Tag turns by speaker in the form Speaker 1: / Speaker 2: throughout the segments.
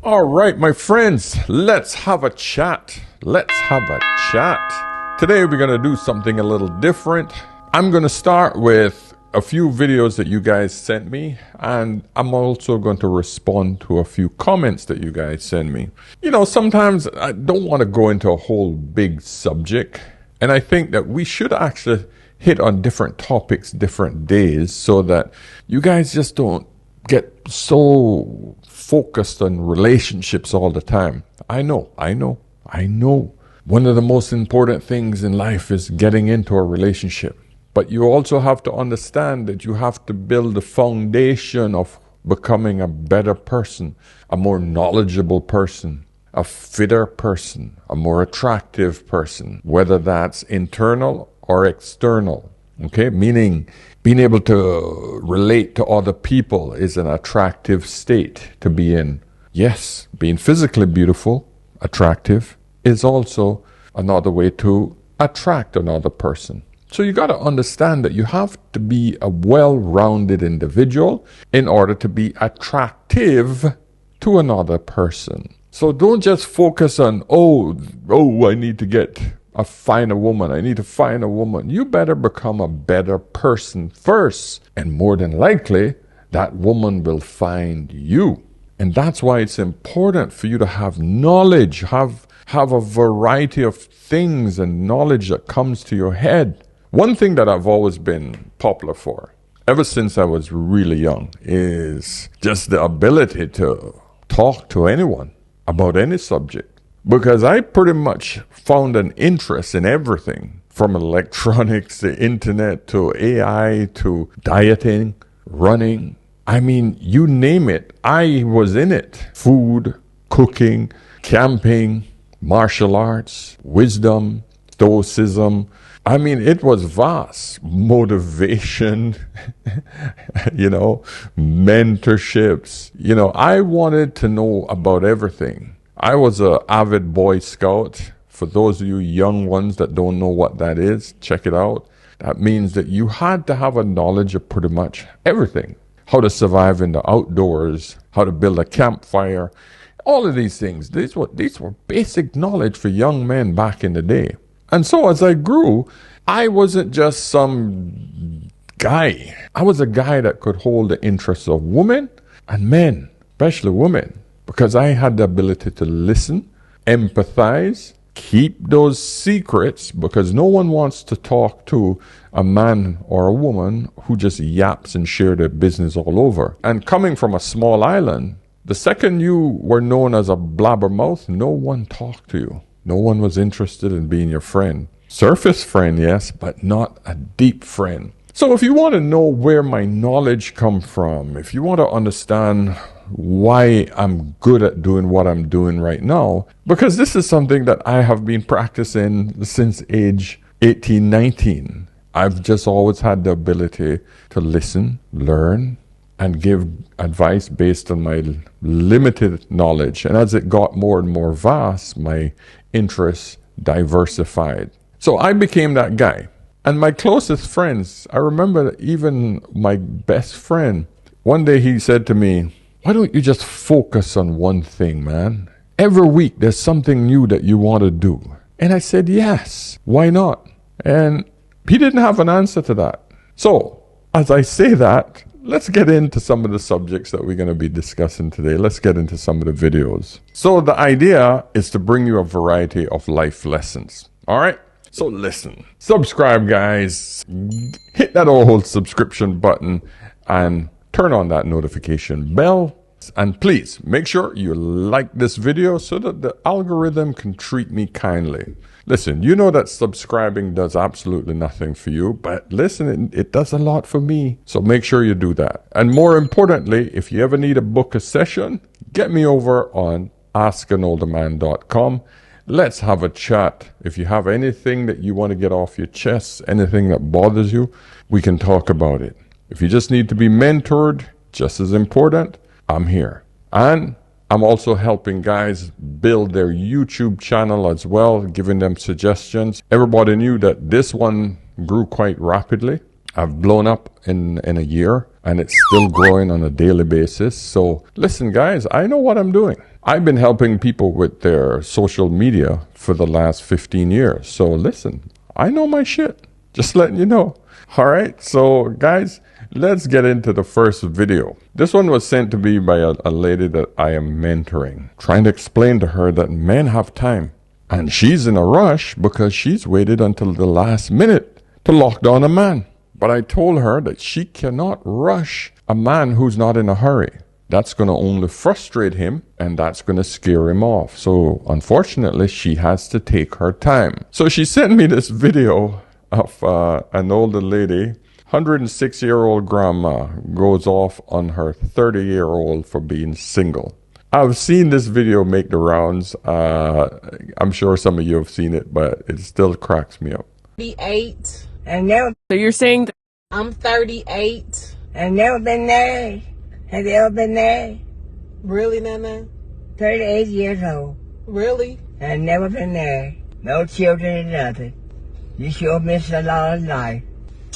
Speaker 1: All right, my friends, let's have a chat. Let's have a chat. Today we're going to do something a little different. I'm going to start with a few videos that you guys sent me, and I'm also going to respond to a few comments that you guys send me. You know, sometimes I don't want to go into a whole big subject, and I think that we should actually hit on different topics, different days, so that you guys just don't get so focused on relationships all the time. I know. One of the most important things in life is getting into a relationship. But you also have to understand that you have to build the foundation of becoming a better person, a more knowledgeable person, a fitter person, a more attractive person, whether that's internal or external. Okay, meaning being able to relate to other people is an attractive state to be in. Yes, being physically beautiful, attractive, is also another way to attract another person. So you got to understand that you have to be a well-rounded individual in order to be attractive to another person. So don't just focus on, I need to find a woman. I need to find a woman. You better become a better person first. And more than likely, that woman will find you. And that's why it's important for you to have knowledge, have a variety of things and knowledge that comes to your head. One thing that I've always been popular for, ever since I was really young, is just the ability to talk to anyone about any subject. Because I pretty much found an interest in everything, from electronics, the internet, to AI, to dieting, running. I mean, you name it, I was in it. Food, cooking, camping, martial arts, wisdom, stoicism. I mean, it was vast. Motivation, mentorships. I wanted to know about everything. I was an avid Boy Scout. For those of you young ones that don't know what that is, check it out. That means that you had to have a knowledge of pretty much everything. How to survive in the outdoors, how to build a campfire, all of these things. These were basic knowledge for young men back in the day. And so as I grew, I wasn't just some guy. I was a guy that could hold the interests of women and men, especially women. Because I had the ability to listen, empathize, keep those secrets, because no one wants to talk to a man or a woman who just yaps and share their business all over. And coming from a small island, the second you were known as a blabbermouth, no one talked to you. No one was interested in being your friend. Surface friend, yes, but not a deep friend. So if you want to know where my knowledge comes from, if you want to understand why I'm good at doing what I'm doing right now, because this is something that I have been practicing since age 18, 19. I've just always had the ability to listen, learn, and give advice based on my limited knowledge. And as it got more and more vast, my interests diversified. So I became that guy. And my closest friends, I remember even my best friend, one day he said to me, "Why don't you just focus on one thing, man? Every week there's something new that you want to do." And I said, yes, why not? And he didn't have an answer to that. So as I say that, let's get into some of the subjects that we're going to be discussing today. Let's get into some of the videos. So the idea is to bring you a variety of life lessons. All right? So listen, subscribe, guys, hit that old subscription button and turn on that notification bell. And please make sure you like this video so that the algorithm can treat me kindly. Listen, you know that subscribing does absolutely nothing for you, but listen, it does a lot for me. So make sure you do that. And more importantly, if you ever need to book a session, get me over on askanolderman.com. Let's have a chat. If you have anything that you want to get off your chest, anything that bothers you, we can talk about it. If you just need to be mentored, just as important, I'm here. And I'm also helping guys build their YouTube channel as well, giving them suggestions. Everybody knew that this one grew quite rapidly. I've blown up in a year, and it's still growing on a daily basis. So listen, guys, I know what I'm doing. I've been helping people with their social media for the last 15 years. So listen, I know my shit. Just letting you know. All right. So guys, let's get into the first video. This one was sent to me by a lady that I am mentoring, trying to explain to her that men have time. And she's in a rush because she's waited until the last minute to lock down a man. But I told her that she cannot rush a man who's not in a hurry. That's going to only frustrate him and that's going to scare him off. So unfortunately, she has to take her time. So she sent me this video of an older lady, 106-year-old grandma, goes off on her 30-year-old for being single. I've seen this video make the rounds. I'm sure some of you have seen it, but it still cracks me up.
Speaker 2: 38.
Speaker 3: I've never.
Speaker 2: So you're saying I'm 38.
Speaker 3: I've never been married. Have you ever been married?
Speaker 2: Really, Nana?
Speaker 3: 38 years old.
Speaker 2: Really?
Speaker 3: I've never been married. No children or nothing. You sure missed a lot of life.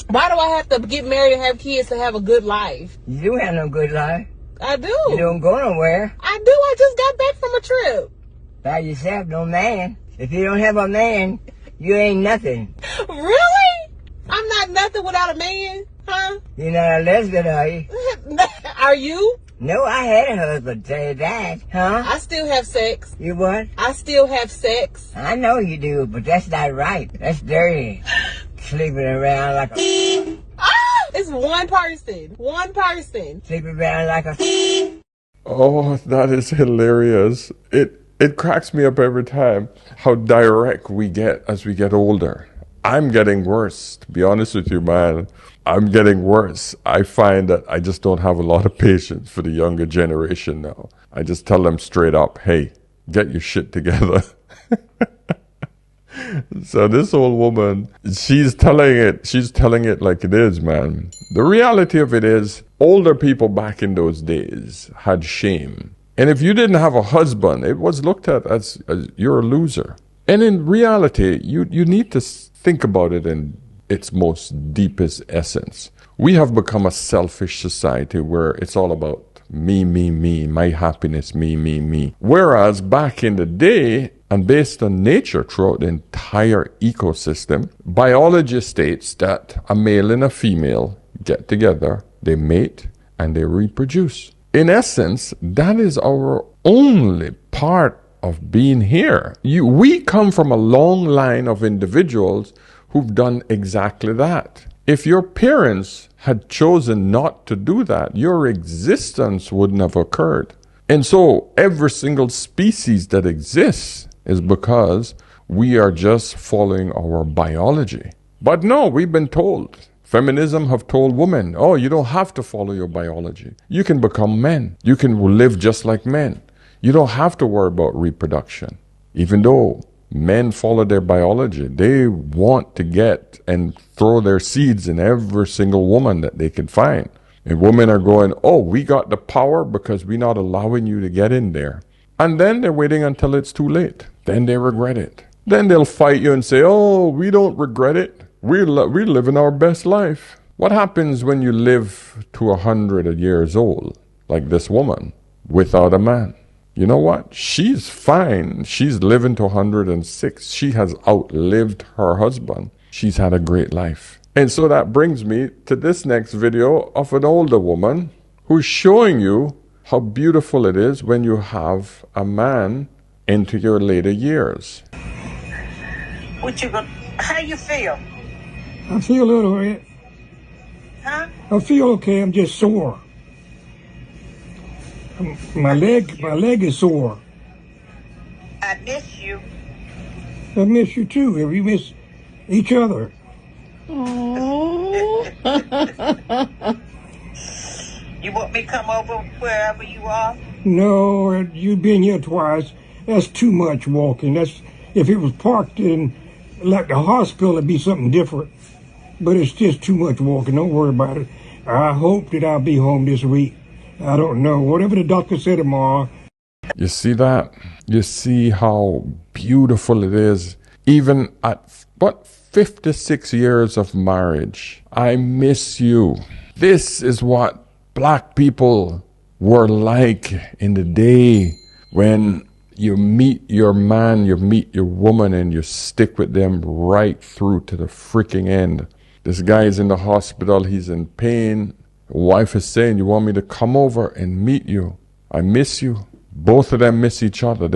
Speaker 2: Why do I have to get married and have kids to have a good life?
Speaker 3: You do have no good life.
Speaker 2: I do.
Speaker 3: You don't go nowhere.
Speaker 2: I do. I just got back from a trip.
Speaker 3: By yourself, no man. If you don't have a man, you ain't nothing.
Speaker 2: Really? I'm not nothing without a man, huh?
Speaker 3: You're not a lesbian, are you?
Speaker 2: Are you?
Speaker 3: No, I had a husband till he died. Huh?
Speaker 2: I still have sex.
Speaker 3: You what?
Speaker 2: I still have sex.
Speaker 3: I know you do, but that's not right. That's dirty. Sleeping around like a...
Speaker 2: It's one person. One person.
Speaker 3: Sleeping around like a...
Speaker 1: Oh, that is hilarious. It cracks me up every time how direct we get as we get older. I'm getting worse, to be honest with you, man. I'm getting worse. I find that I just don't have a lot of patience for the younger generation now. I just tell them straight up, hey, get your shit together. So this old woman, she's telling it like it is, man. The reality of it is, older people back in those days had shame. And if you didn't have a husband, it was looked at as you're a loser. And in reality, you need to think about it in its most deepest essence. We have become a selfish society where it's all about me, my happiness, me. Whereas back in the day, and based on nature throughout the entire ecosystem, biology states that a male and a female get together, they mate, and they reproduce. In essence, that is our only part of being here. We come from a long line of individuals who've done exactly that. If your parents had chosen not to do that, your existence wouldn't have occurred. And so every single species that exists is because we are just following our biology. But no, we've been told. Feminism have told women, oh, you don't have to follow your biology. You can become men. You can live just like men. You don't have to worry about reproduction. Even though men follow their biology, they want to get and throw their seeds in every single woman that they can find. And women are going, oh, we got the power because we're not allowing you to get in there. And then they're waiting until it's too late. Then they regret it. Then they'll fight you and say, oh, we don't regret it. We're living our best life. What happens when you live to 100 years old, like this woman, without a man? You know what? She's fine. She's living to 106. She has outlived her husband. She's had a great life. And so that brings me to this next video of an older woman who's showing you how beautiful it is when you have a man into your later years.
Speaker 3: How you feel?
Speaker 4: I feel a little bit.
Speaker 3: Huh?
Speaker 4: I feel okay. I'm just sore. My leg is sore.
Speaker 3: I miss you.
Speaker 4: I miss you too. We miss each other.
Speaker 3: You want me to come over wherever you are?
Speaker 4: No, you've been here twice. That's too much walking. That's if it was parked in like the hospital, it'd be something different. But it's just too much walking. Don't worry about it. I hope that I'll be home this week. I don't know. Whatever the doctor said tomorrow.
Speaker 1: You see that? You see how beautiful it is? Even at, 56 years of marriage. I miss you. This is what black people were like in the day When you meet your man, you meet your woman, and you stick with them right through to the freaking end. This guy is in the hospital, he's in pain. The wife is saying, you want me to come over and meet you? I miss you. Both of them miss each other.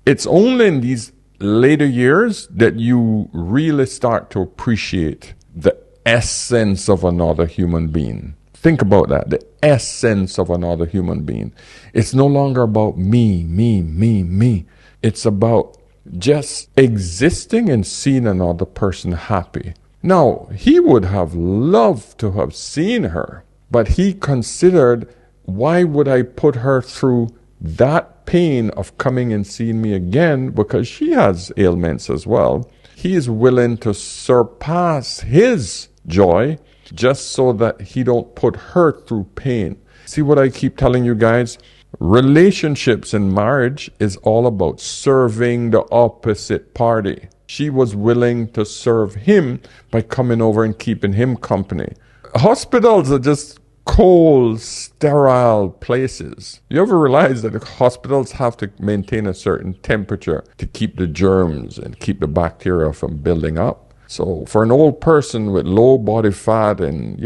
Speaker 1: It's only in these later years that you really start to appreciate the essence of another human being. Think about that, the essence of another human being. It's no longer about me. It's about just existing and seeing another person happy. Now, he would have loved to have seen her, but he considered, why would I put her through that pain of coming and seeing me again, because she has ailments as well. He is willing to surpass his joy just so that he don't put her through pain. See what I keep telling you guys? Relationships and marriage is all about serving the opposite party. She was willing to serve him by coming over and keeping him company. Hospitals are just cold, sterile places. You ever realize that the hospitals have to maintain a certain temperature to keep the germs and keep the bacteria from building up? So for an old person with low body fat and,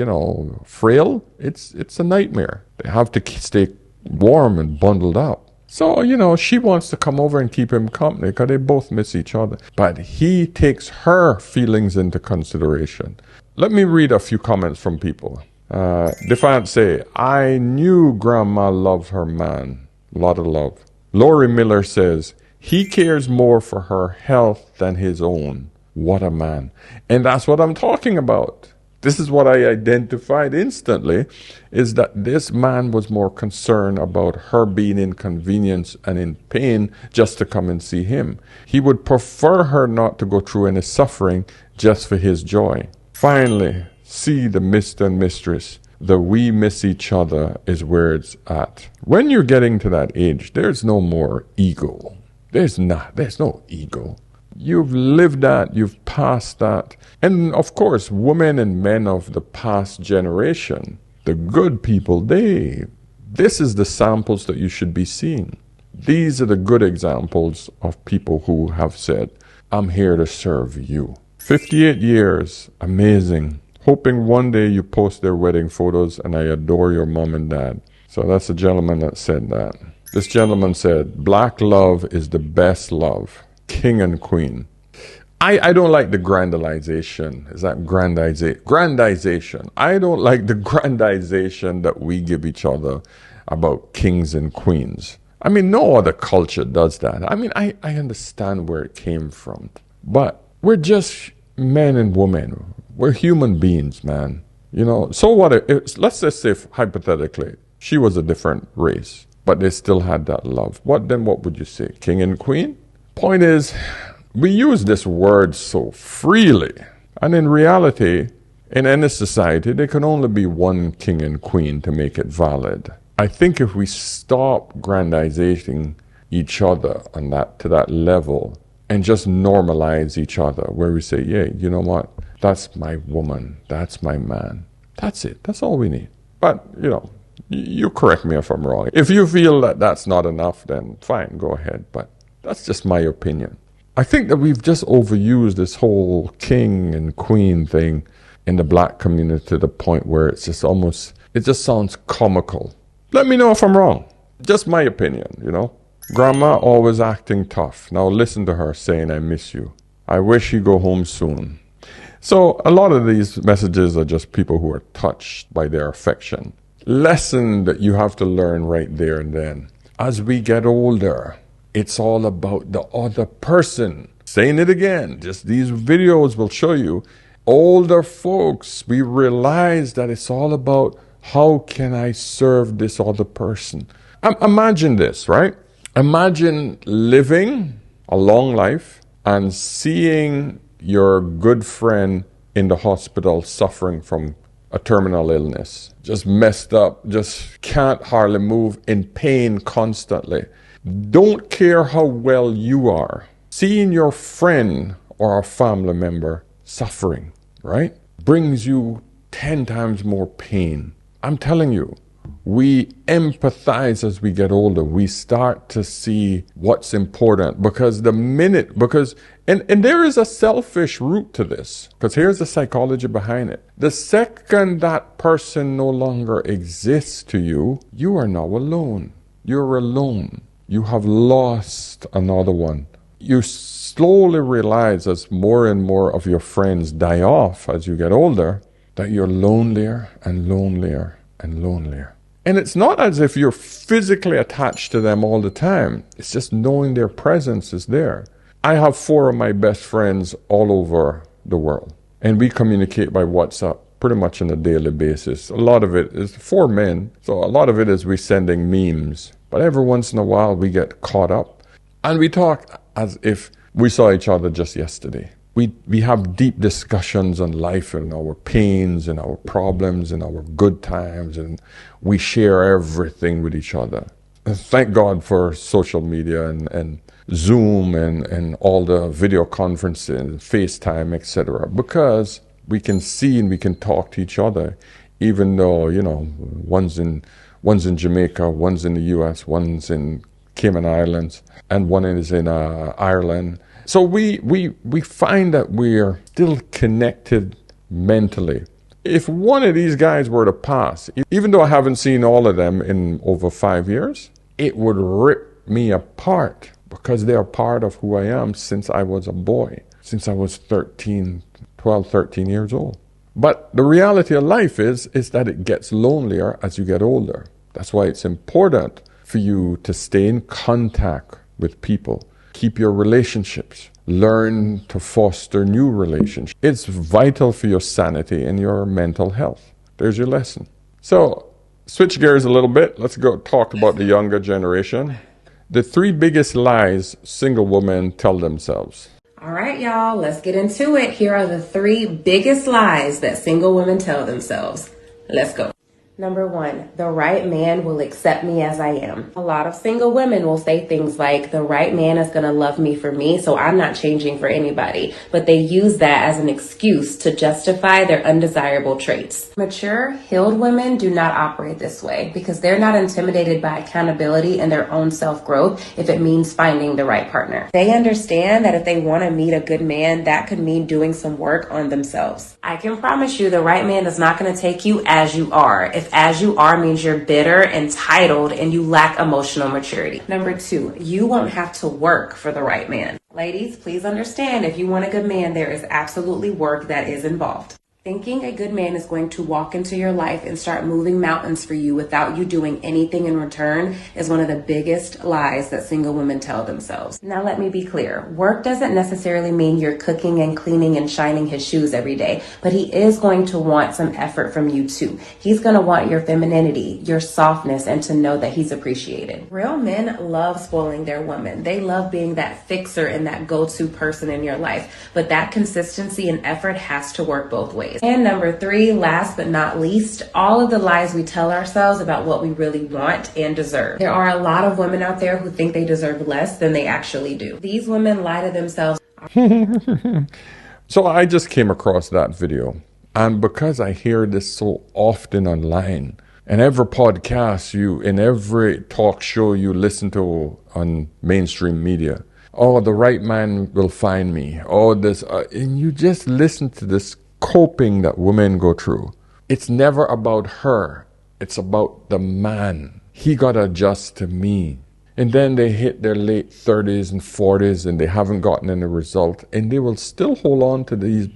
Speaker 1: frail, it's a nightmare. They have to stay warm and bundled up. So, she wants to come over and keep him company because they both miss each other. But he takes her feelings into consideration. Let me read a few comments from people. Defiant say, I knew Grandma loved her man. A lot of love. Lori Miller says, he cares more for her health than his own. What a man. And that's what I'm talking about. This is what I identified instantly, is that this man was more concerned about her being inconvenienced and in pain just to come and see him. He would prefer her not to go through any suffering just for his joy. Finally, see the Mr. and Mistress. The we miss each other is where it's at. When you're getting to that age, there's no more ego. There's no ego. You've lived that, you've passed that. And of course, women and men of the past generation, the good people, this is the samples that you should be seeing. These are the good examples of people who have said, I'm here to serve you. 58 years, amazing. Hoping one day you post their wedding photos, and I adore your mom and dad. So that's a gentleman that said that. This gentleman said, black love is the best love. King and queen. I don't like the grandization. Is that grandization? I don't like the grandization that we give each other about kings and queens. I mean, no other culture does that. I mean, I understand where it came from. But we're just men and women. We're human beings, man. So what? Let's just say, hypothetically, she was a different race, but they still had that love. What would you say? King and queen? Point is, we use this word so freely, and in reality, in any society, there can only be one king and queen to make it valid. I think if we stop grandizing each other to that level and just normalize each other, where we say, yeah, you know what? That's my woman. That's my man. That's it. That's all we need. But, you correct me if I'm wrong. If you feel that that's not enough, then fine, go ahead. But that's just my opinion. I think that we've just overused this whole king and queen thing in the black community to the point where it's just it just sounds comical. Let me know if I'm wrong. Just my opinion, Grandma always acting tough. Now listen to her saying, I miss you. I wish you go home soon. So a lot of these messages are just people who are touched by their affection. Lesson that you have to learn right there and then. As we get older, it's all about the other person. Saying it again, just these videos will show you. Older folks, we realize that it's all about how can I serve this other person. Imagine this, right? Imagine living a long life and seeing your good friend in the hospital suffering from a terminal illness. Just messed up, just can't hardly move, in pain constantly. Don't care how well you are. Seeing your friend or a family member suffering, right, brings you 10 times more pain. I'm telling you, We empathize as we get older. We start to see what's important because and there is a selfish root to this, because here's the psychology behind it. The second that person no longer exists to you, you are now alone. You're alone. You have lost another one. You slowly realize as more and more of your friends die off as you get older, that you're lonelier and lonelier and lonelier. And it's not as if you're physically attached to them all the time. It's just knowing their presence is there. I have 4 of my best friends all over the world, and we communicate by WhatsApp pretty much on a daily basis. A lot of it is 4 men, so a lot of it is we sending memes. But every once in a while we get caught up, and we talk as if we saw each other just yesterday. We have deep discussions on life and our pains and our problems and our good times, and we share everything with each other. And thank God for social media and Zoom and all the video conferencing, FaceTime, etc. Because we can see and we can talk to each other, even though, one's in Jamaica, one's in the US, one's in Cayman Islands, and one is in Ireland. So we find that we're still connected mentally. If one of these guys were to pass, even though I haven't seen all of them in over 5 years, it would rip me apart, because they are part of who I am since I was a boy, since I was 13 years old. But the reality of life is that it gets lonelier as you get older. That's why it's important for you to stay in contact with people. Keep your relationships. Learn to foster new relationships. It's vital for your sanity and your mental health. There's your lesson. So, switch gears a little bit. Let's go talk about the younger generation. The 3 biggest lies single women tell themselves.
Speaker 5: All right, y'all, let's get into it. Here are the 3 biggest lies that single women tell themselves. Let's go. Number 1, the right man will accept me as I am. A lot of single women will say things like, the right man is going to love me for me, so I'm not changing for anybody. But they use that as an excuse to justify their undesirable traits. Mature, healed women do not operate this way because they're not intimidated by accountability and their own self-growth if it means finding the right partner. They understand that if they want to meet a good man, that could mean doing some work on themselves. I can promise you the right man is not going to take you as you are. If as you are means you're bitter, entitled, and you lack emotional maturity. Number 2, you won't have to work for the right man. Ladies, please understand, if you want a good man, there is absolutely work that is involved. Thinking a good man is going to walk into your life and start moving mountains for you without you doing anything in return is one of the biggest lies that single women tell themselves. Now let me be clear. Work doesn't necessarily mean you're cooking and cleaning and shining his shoes every day, but he is going to want some effort from you too. He's going to want your femininity, your softness, and to know that he's appreciated. Real men love spoiling their woman. They love being that fixer and that go-to person in your life, but that consistency and effort has to work both ways. And number 3, last but not least, all of the lies we tell ourselves about what we really want and deserve. There are a lot of women out there who think they deserve less than they actually do. These women lie to themselves.
Speaker 1: So I just came across that video, and because I hear this so often online, and every podcast in every talk show you listen to on mainstream media, oh, the right man will find me, oh, this, and you just listen to this coping that women go through. It's never about her. It's about the man. He got to adjust to me. And then they hit their late 30s and 40s and they haven't gotten any result. And they will still hold on to these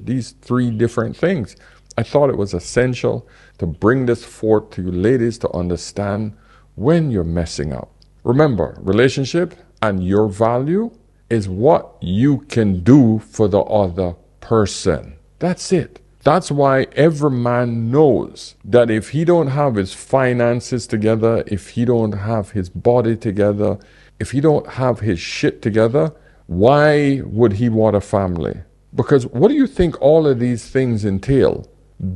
Speaker 1: these 3 different things. I thought it was essential to bring this forth to you ladies to understand when you're messing up. Remember, relationship and your value is what you can do for the other person. That's it. That's why every man knows that if he don't have his finances together, if he don't have his body together, if he don't have his shit together, why would he want a family? Because what do you think all of these things entail?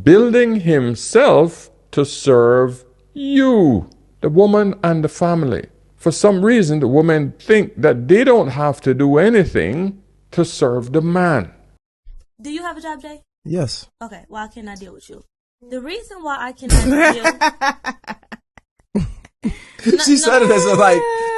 Speaker 1: Building himself to serve you, the woman and the family. For some reason, the women think that they don't have to do anything to serve the man.
Speaker 6: Do you have a job, Jay?
Speaker 7: Yes.
Speaker 6: Okay, why can't I deal with you? The reason why I cannot deal.
Speaker 7: She said it as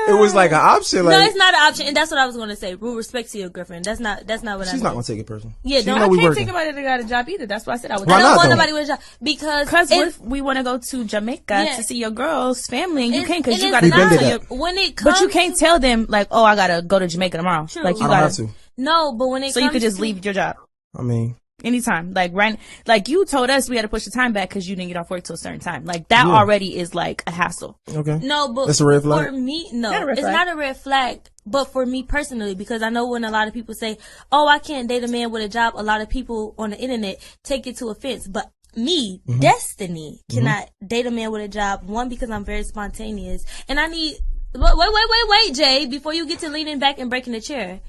Speaker 7: it was like an option.
Speaker 6: No, it's not an option, and that's what I was going to say. Rule respect to your girlfriend. That's not what
Speaker 7: She's not going to take it personal.
Speaker 6: Yeah,
Speaker 7: she
Speaker 6: don't.
Speaker 7: know
Speaker 6: I
Speaker 7: we
Speaker 6: can't
Speaker 7: working.
Speaker 6: take
Speaker 8: Anybody that got a job either. That's why I said I would.
Speaker 7: Why
Speaker 6: I don't
Speaker 7: not,
Speaker 6: want
Speaker 7: though?
Speaker 6: nobody with a job because
Speaker 8: if we want to go to Jamaica to see your girl's family, and you can't because you got
Speaker 6: to
Speaker 8: to go to
Speaker 7: your.
Speaker 6: When it comes,
Speaker 8: but you can't tell them like, oh, I gotta go to Jamaica tomorrow.
Speaker 6: True.
Speaker 8: Like you
Speaker 7: I don't
Speaker 8: gotta.
Speaker 7: have to.
Speaker 6: No, but when it
Speaker 8: So
Speaker 6: comes
Speaker 8: you could just
Speaker 6: to,
Speaker 8: leave your job.
Speaker 7: I mean,
Speaker 8: anytime. Like you told us we had to push the time back because you didn't get off work till a certain time. Like that already is like a hassle.
Speaker 7: okay.
Speaker 6: No, but
Speaker 7: That's a red flag?
Speaker 6: for me, no,
Speaker 8: Not a red
Speaker 6: it's
Speaker 8: flag.
Speaker 6: not a red flag. But for me personally, because I know when a lot of people say, "Oh, I can't date a man with a job," a lot of people on the internet take it to offense. But me, Destiny, cannot date a man with a job. One, because I'm very spontaneous, and I need. Wait, Jay, before you get to leaning back and breaking the chair.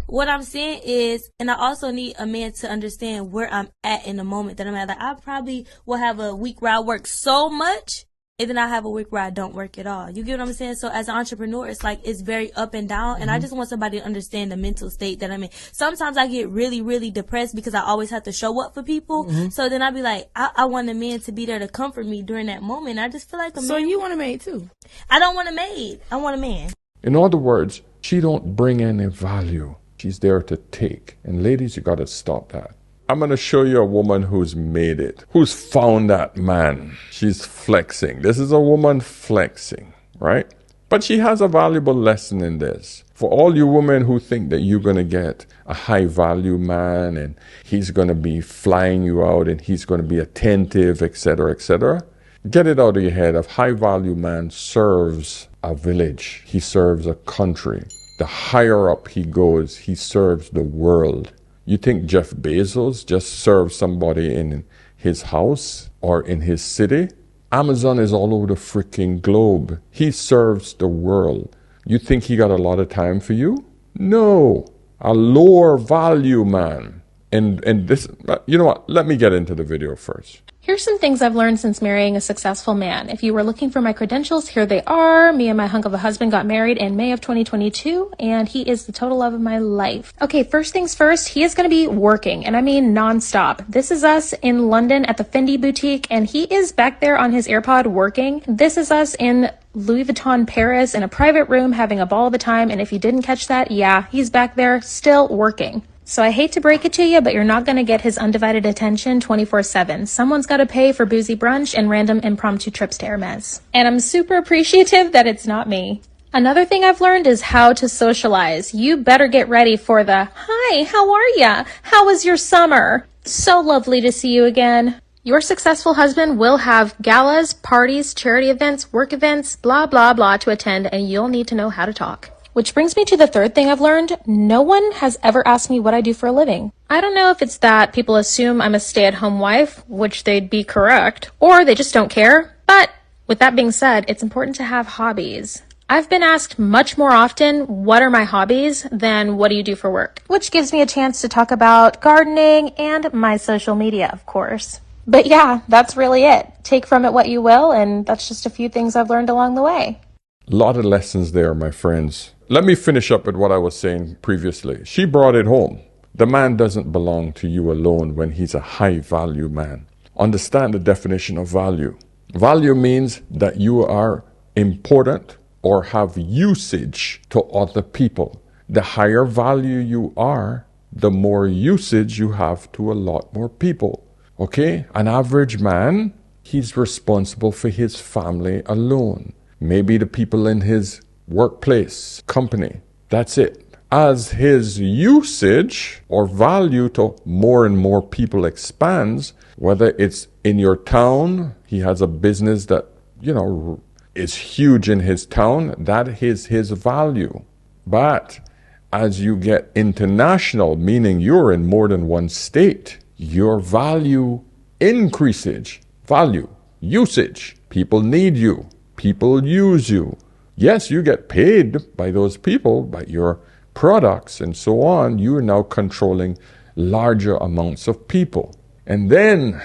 Speaker 6: What I'm saying is, and I also need a man to understand where I'm at in the moment that I'm at. Like, I probably will have a week where I work so much, and then I have a week where I don't work at all. You get what I'm saying? So as an entrepreneur, it's like, it's very up and down, and I just want somebody to understand the mental state that I'm in. Sometimes I get really, really depressed because I always have to show up for people. So then I'd be like, I want a man to be there to comfort me during that moment. I just feel like a man.
Speaker 8: So you want a maid too?
Speaker 6: I don't want a maid. I want a man.
Speaker 1: In other words, she don't bring any value. She's there to take. And ladies, you got to stop that. I'm going to show you a woman who's made it, who's found that man. She's flexing. This is a woman flexing, right? But she has a valuable lesson in this. For all you women who think that you're going to get a high value man and he's going to be flying you out and he's going to be attentive, etc., get it out of your head. A high value man serves a village. He serves a country. The higher up he goes, he serves the world. You think Jeff Bezos just serves somebody in his house or in his city? Amazon is all over the freaking globe. He serves the world. You think he got a lot of time for you? No. A lower value man. And this, you know what? Let me get into the video first.
Speaker 9: Here's some things I've learned since marrying a successful man. If you were looking for my credentials, here they are. Me and my hunk of a husband got married in May of 2022, and he is the total love of my life. Okay, first things first, he is going to be working, and I mean nonstop. This is us in London at the Fendi boutique, and he is back there on his AirPod working. This is us in Louis Vuitton Paris in a private room having a ball of a time, and if you didn't catch that, yeah, he's back there still working. So I hate to break it to you, but you're not going to get his undivided attention 24/7. Someone's got to pay for boozy brunch and random impromptu trips to Hermes. And I'm super appreciative that it's not me. Another thing I've learned is how to socialize. You better get ready for the, "Hi, how are ya? How was your summer? So lovely to see you again." Your successful husband will have galas, parties, charity events, work events, blah, blah, blah to attend, and you'll need to know how to talk. Which brings me to the third thing I've learned. No one has ever asked me what I do for a living. I don't know if it's that people assume I'm a stay-at-home wife, which they'd be correct, or they just don't care. But with that being said, it's important to have hobbies. I've been asked much more often, what are my hobbies, than what do you do for work? Which gives me a chance to talk about gardening and my social media, of course. But yeah, that's really it. Take from it what you will, and that's just a few things I've learned along the way.
Speaker 1: A lot of lessons there, my friends. Let me finish up with what I was saying previously. She brought it home. The man doesn't belong to you alone when he's a high value man. Understand the definition of value. Value means that you are important or have usage to other people. The higher value you are, the more usage you have to a lot more people. Okay? An average man, he's responsible for his family alone. Maybe the people in his workplace, company. That's it. As his usage or value to more and more people expands, whether it's in your town, he has a business that, is huge in his town, that is his value. But as you get international, meaning you're in more than one state, your value increases. Value, usage. People need you. People use you. Yes, you get paid by those people, by your products and so on. You are now controlling larger amounts of people. And then,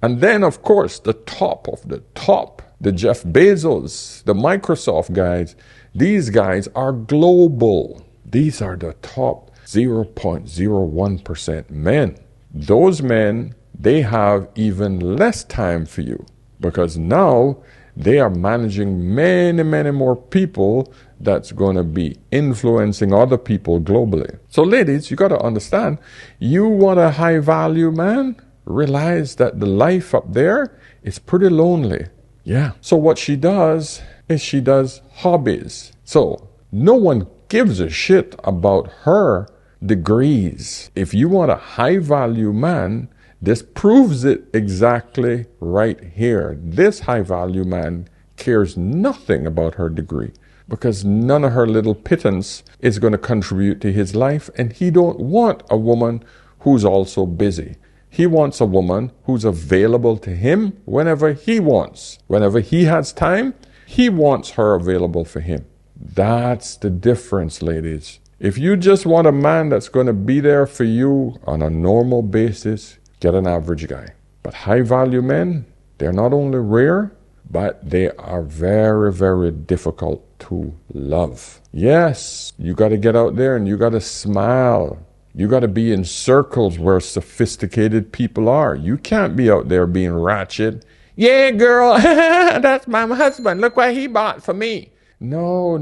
Speaker 1: of course, the top of the top, the Jeff Bezos, the Microsoft guys, these guys are global. These are the top 0.01% men. Those men they have even less time for you because now they are managing many, many more people that's going to be influencing other people globally. So ladies, you got to understand, you want a high value man, realize that the life up there is pretty lonely. Yeah. So what she does is she does hobbies. So no one gives a shit about her degrees. If you want a high value man, this proves it exactly right here. This high value man cares nothing about her degree because none of her little pittance is going to contribute to his life, and he don't want a woman who's also busy. He wants a woman who's available to him whenever he wants. Whenever he has time, he wants her available for him. That's the difference, ladies. If you just want a man that's going to be there for you on a normal basis, get an average guy. But high value men, they're not only rare, but they are very, very difficult to love. Yes, you got to get out there and you got to smile. You got to be in circles where sophisticated people are. You can't be out there being ratchet. Yeah, girl, that's my husband. Look what he bought for me. No.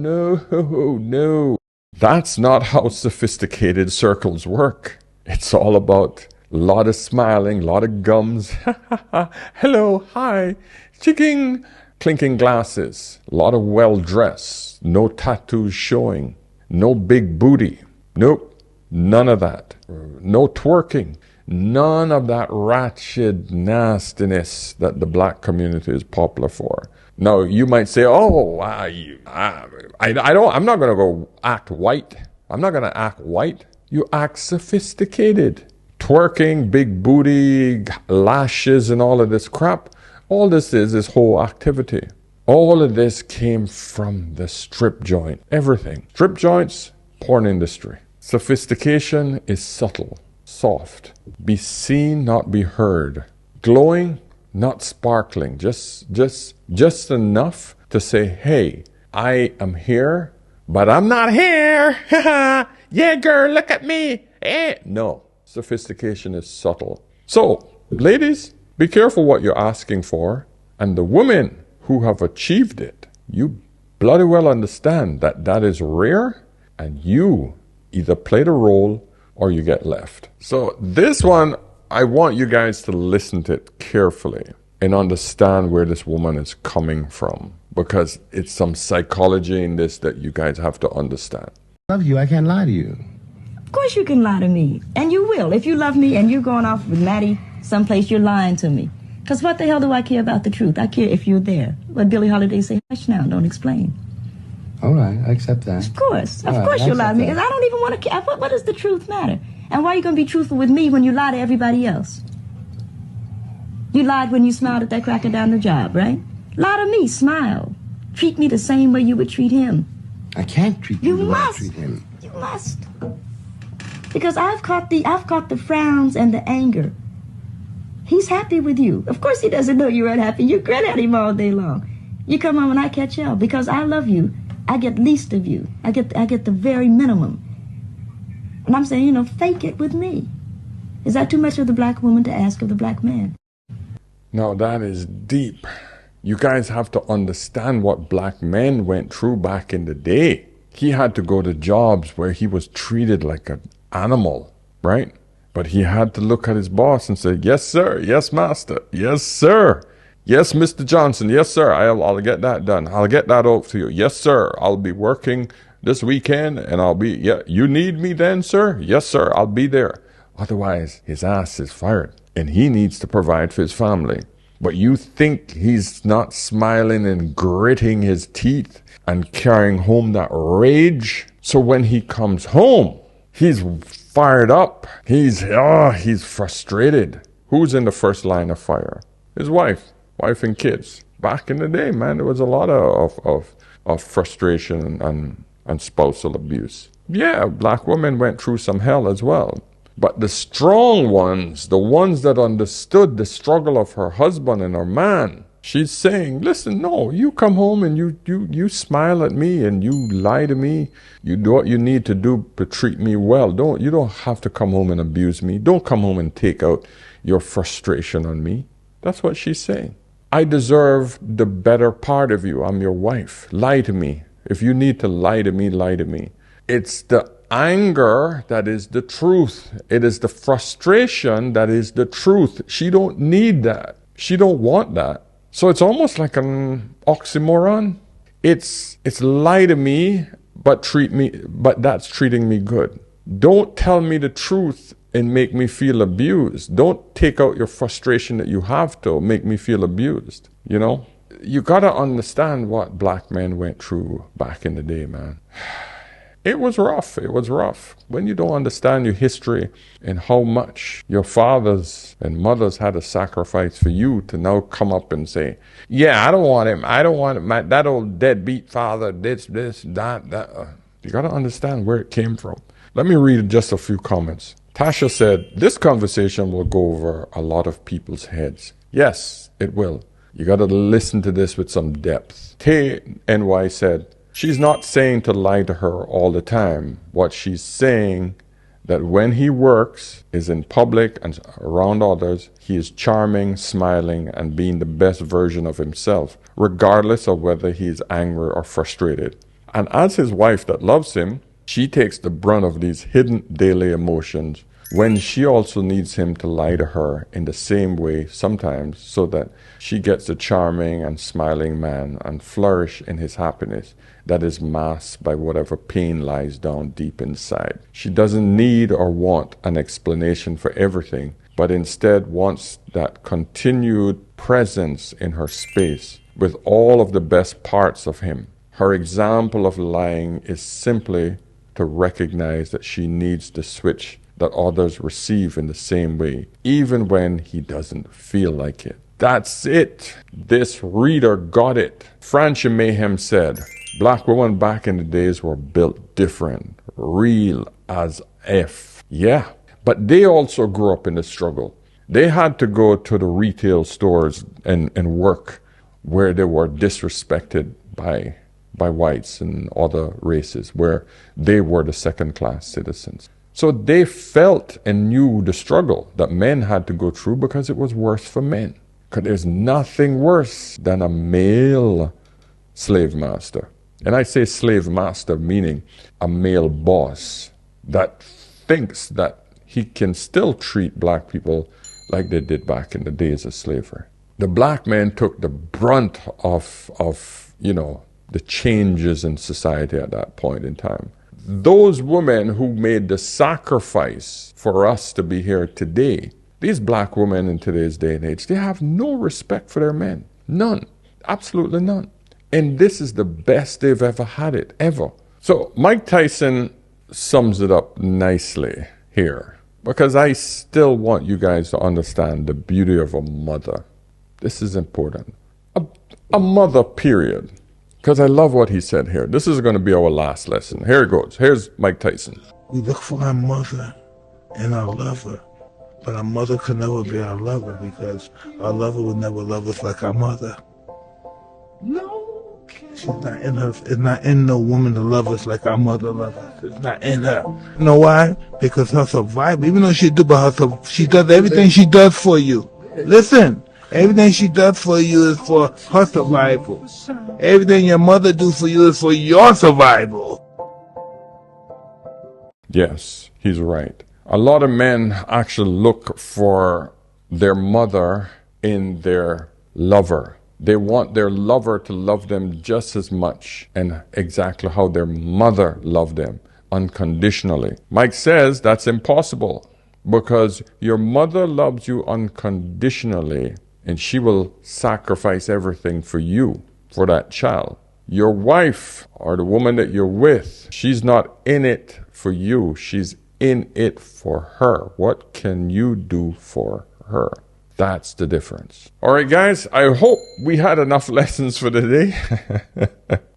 Speaker 1: That's not how sophisticated circles work. It's all about a lot of smiling, a lot of gums. Hello, hi, chicken, clinking glasses, a lot of well-dressed, no tattoos showing, no big booty. Nope, none of that. No twerking. None of that ratchet nastiness that the black community is popular for. Now, you might say, oh, I'm not going to go act white. I'm not going to act white. You act sophisticated. Twerking, big booty, lashes, and all of this crap. All this is whole activity. All of this came from the strip joint. Everything. Strip joints, porn industry. Sophistication is subtle, soft. Be seen, not be heard. Glowing, not sparkling. Just enough to say, hey, I am here, but I'm not here. Yeah, girl, look at me. No, sophistication is subtle. So, ladies, be careful what you're asking for. And the women who have achieved it, you bloody well understand that that is rare, and you either play the role or you get left. So this one, I want you guys to listen to it carefully and understand where this woman is coming from, because it's some psychology in this that you guys have to understand.
Speaker 10: I love you. I can't lie to you.
Speaker 11: Of course you can lie to me, and you will. If you love me and you're going off with Maddie someplace, you're lying to me. Because what the hell do I care about the truth? I care if you're there. What Billie Holiday say, hush now, don't explain.
Speaker 10: All right, I accept that.
Speaker 11: Of course you'll lie to me, because I don't even want to care. What does the truth matter? And why are you going to be truthful with me when you lie to everybody else? You lied when you smiled at that cracker down the job, right? Lie to me, smile. Treat me the same way you would treat him.
Speaker 10: I can't treat you the way I treat him.
Speaker 11: You must. Because I've caught the frowns and the anger. He's happy with you. Of course he doesn't know you're unhappy. You grin at him all day long. You come home and I catch hell because I love you. I get least of you. I get the very minimum. And I'm saying, fake it with me. Is that too much of the black woman to ask of the black man?
Speaker 1: Now that is deep. You guys have to understand what black men went through back in the day. He had to go to jobs where he was treated like an animal, right? But he had to look at his boss and say, yes, sir. Yes, master. Yes, sir. Yes, Mr. Johnson. Yes, sir. I'll get that done. I'll get that over to you. Yes, sir. I'll be working this weekend and you need me then, sir? Yes, sir. I'll be there. Otherwise, his ass is fired and he needs to provide for his family. But you think he's not smiling and gritting his teeth and carrying home that rage? So when he comes home, he's fired up. He's frustrated. Who's in the first line of fire? His wife and kids. Back in the day, man, there was a lot of frustration and spousal abuse. Yeah, black women went through some hell as well. But the strong ones, the ones that understood the struggle of her husband and her man, She's saying, listen, no, you come home and you smile at me and you lie to me. You do what you need to do to treat me well. You don't have to come home and abuse me. Don't come home and take out your frustration on me. That's what she's saying. I deserve the better part of you. I'm your wife. Lie to me. If you need to lie to me, lie to me. It's the anger that is the truth. It is the frustration that is the truth. She don't need that. She don't want that. So it's almost like an oxymoron. It's lie to me, but that's treating me good. Don't tell me the truth and make me feel abused. Don't take out your frustration that you have to make me feel abused. You know, you gotta understand what black men went through back in the day, man. It was rough. It was rough. When you don't understand your history and how much your fathers and mothers had to sacrifice for you to now come up and say, yeah, I don't want him. I don't want him. That old deadbeat father, this, that. You got to understand where it came from. Let me read just a few comments. Tasha said, this conversation will go over a lot of people's heads. Yes, it will. You got to listen to this with some depth. TNY said, she's not saying to lie to her all the time. What she's saying that when he works, is in public and around others, he is charming, smiling, and being the best version of himself, regardless of whether he is angry or frustrated. And as his wife that loves him, she takes the brunt of these hidden daily emotions when she also needs him to lie to her in the same way sometimes so that she gets a charming and smiling man and flourish in his happiness that is masked by whatever pain lies down deep inside. She doesn't need or want an explanation for everything, but instead wants that continued presence in her space with all of the best parts of him. Her example of lying is simply to recognize that she needs the switch that others receive in the same way, even when he doesn't feel like it. That's it. This reader got it. Francia Mayhem said, black women back in the days were built different, real as F. Yeah, but they also grew up in the struggle. They had to go to the retail stores and work where they were disrespected by whites and other races, where they were the second-class citizens. So they felt and knew the struggle that men had to go through because it was worse for men. Because there's nothing worse than a male slave master. And I say slave master meaning a male boss that thinks that he can still treat black people like they did back in the days of slavery. The black man took the brunt of the changes in society at that point in time. Those women who made the sacrifice for us to be here today, these black women in today's day and age, they have no respect for their men. None. Absolutely none. And this is the best they've ever had it, ever. So Mike Tyson sums it up nicely here, because I still want you guys to understand the beauty of a mother. This is important. A mother, period. Because I love what he said here. This is going to be our last lesson. Here it goes. Here's Mike Tyson.
Speaker 12: We look for our mother and our lover, but our mother could never be our lover because our lover would never love us like our mother. No, she's not in her. It's not in no woman to love us like our mother loves us. It's not in her. You know why? Because her survival, even though she she does everything she does for you. Listen. Everything she does for you is for her survival. Everything your mother do for you is for your survival.
Speaker 1: Yes, he's right. A lot of men actually look for their mother in their lover. They want their lover to love them just as much and exactly how their mother loved them, unconditionally. Mike says that's impossible because your mother loves you unconditionally, and she will sacrifice everything for you, for that child. Your wife, or the woman that you're with, she's not in it for you. She's in it for her. What can you do for her? That's the difference. All right, guys, I hope we had enough lessons for today.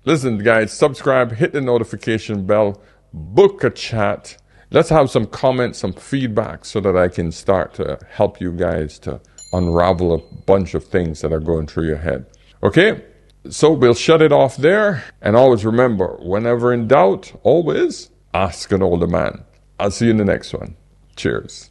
Speaker 1: Listen, guys, subscribe, hit the notification bell, book a chat. Let's have some comments, some feedback so that I can start to help you guys to unravel a bunch of things that are going through your head. Okay? So we'll shut it off there. And always remember, whenever in doubt, always ask an older man. I'll see you in the next one. Cheers.